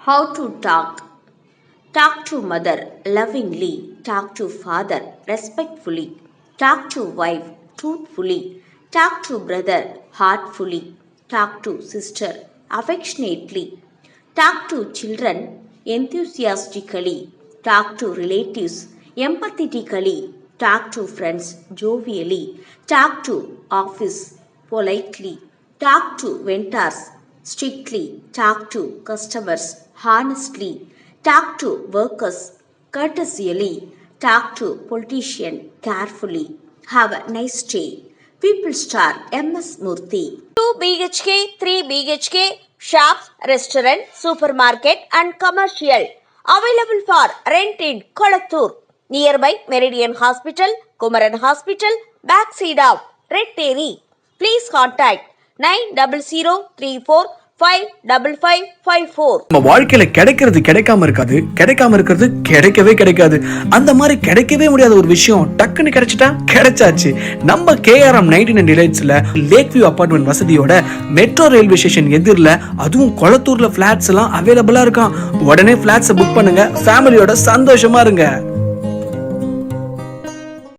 How to talk. Talk to mother lovingly. Talk to father respectfully. Talk to wife truthfully. Talk to brother heartfully. Talk to sister affectionately. Talk to children enthusiastically. Talk to relatives empathetically. Talk to friends jovially. Talk to office politely. Talk to vendors strictly. Talk to customers honestly. Talk to workers courteously. Talk to politician carefully. Have a nice day. People star MS Murthy. 2 BHK, 3 BHK, shops, restaurant, supermarket and commercial. Available for rent in Kolattur. Nearby Meridian Hospital, Kumaran Hospital, backside of Red Terry. Please contact 9034555554. நம்ம வாழ்க்கையில கிடைக்கிறது கிடைக்காம இருக்காது, கிடைக்காம இருக்கிறது கிடைக்கவே கிடைக்காது. அந்த மாதிரி கிடைக்கவே முடியாத ஒரு விஷயம் டக்குன்னு கிடைச்சிட்டா கிடைச்சாச்சு. நம்ம KRM 99 டிலைட்ஸ்ல லேக் வியூ அபார்ட்மெண்ட் வசதியோட மெட்ரோ ரயில்வே ஸ்டேஷன் எதிரில், அதுவும் கொளத்தூர்ல பிளாட்ஸ் எல்லாம் அவைலபிளா இருக்கான். உடனே பிளாட்ஸ் புக் பண்ணுங்க, ஃபேமிலியோட சந்தோஷமா இருங்க.